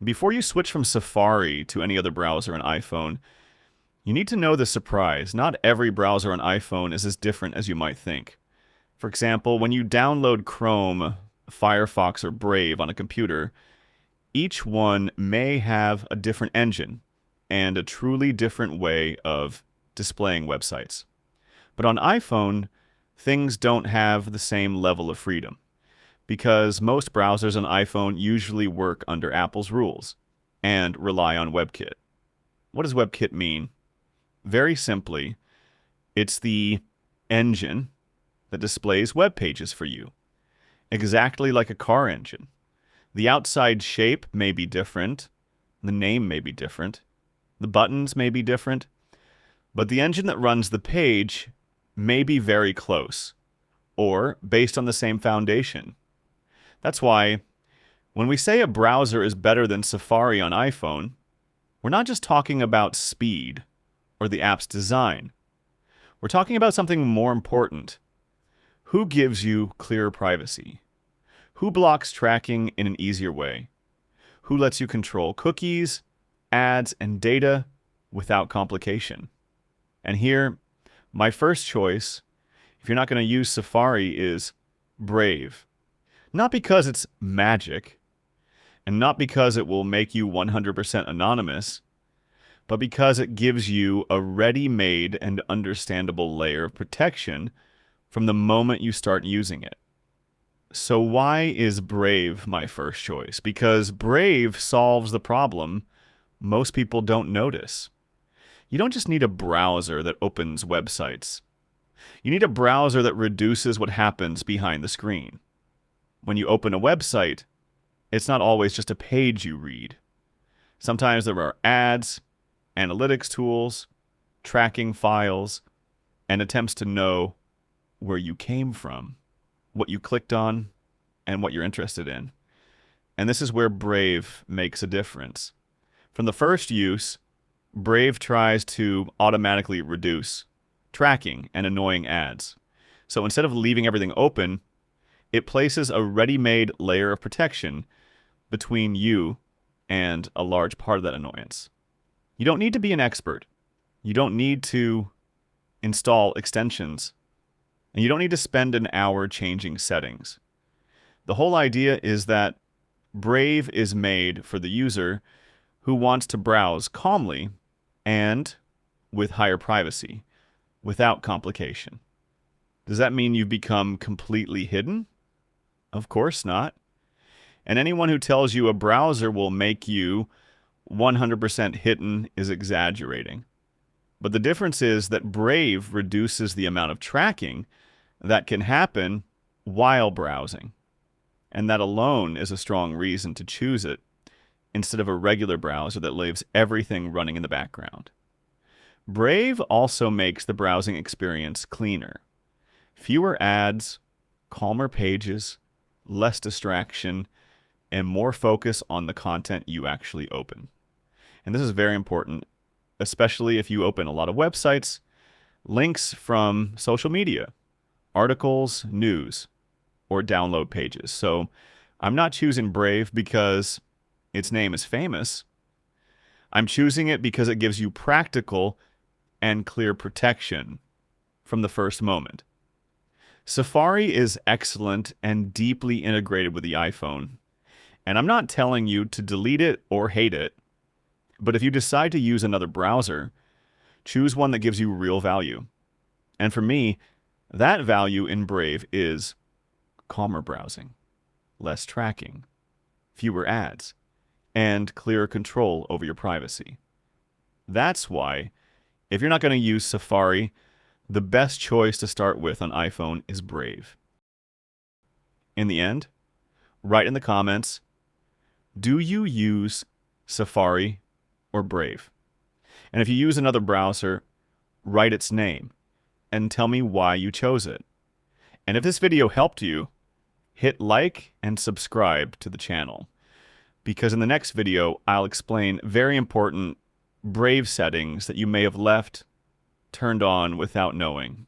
Before you switch from Safari to any other browser on iPhone, you need to know the surprise. Not every browser on iPhone is as different as you might think. For example, when you download Chrome, Firefox, or Brave on a computer, each one may have a different engine and a truly different way of displaying websites. But on iPhone, things don't have the same level of freedom because most browsers on iPhone usually work under Apple's rules and rely on WebKit. What does WebKit mean? Very simply, it's the engine that displays web pages for you, exactly like a car engine. The outside shape may be different, the name may be different, the buttons may be different, but the engine that runs the page may be very close, or based on the same foundation. That's why, when we say a browser is better than Safari on iPhone, we're not just talking about speed or the app's design. We're talking about something more important. Who gives you clearer privacy? Who blocks tracking in an easier way? Who lets you control cookies, ads, and data without complication? And here, my first choice, if you're not going to use Safari, is Brave. Not because it's magic, and not because it will make you 100% anonymous, but because it gives you a ready-made and understandable layer of protection from the moment you start using it. So why is Brave my first choice? Because Brave solves the problem most people don't notice. You don't just need a browser that opens websites. You need a browser that reduces what happens behind the screen. When you open a website, it's not always just a page you read. Sometimes there are ads, analytics tools, tracking files, and attempts to know where you came from, what you clicked on, and what you're interested in. And this is where Brave makes a difference. From the first use, Brave tries to automatically reduce tracking and annoying ads. So instead of leaving everything open, it places a ready-made layer of protection between you and a large part of that annoyance. You don't need to be an expert. You don't need to install extensions. And you don't need to spend an hour changing settings. The whole idea is that Brave is made for the user who wants to browse calmly and with higher privacy, without complication. Does that mean you've become completely hidden? Of course not. And anyone who tells you a browser will make you 100% hidden is exaggerating. But the difference is that Brave reduces the amount of tracking that can happen while browsing. And that alone is a strong reason to choose it instead of a regular browser that leaves everything running in the background. Brave also makes the browsing experience cleaner. Fewer ads, calmer pages, less distraction, and more focus on the content you actually open. And this is very important, especially if you open a lot of websites, links from social media, articles, news, or download pages. So I'm not choosing Brave because its name is famous. I'm choosing it because it gives you practical and clear protection from the first moment. Safari is excellent and deeply integrated with the iPhone. And I'm not telling you to delete it or hate it, but if you decide to use another browser, choose one that gives you real value. And for me, that value in Brave is calmer browsing, less tracking, fewer ads, and clearer control over your privacy. That's why, if you're not going to use Safari, the best choice to start with on iPhone is Brave. In the end, write in the comments, do you use Safari or Brave? And if you use another browser, write its name and tell me why you chose it. And if this video helped you, hit like and subscribe to the channel, because in the next video, I'll explain very important Brave settings that you may have left turned on without knowing.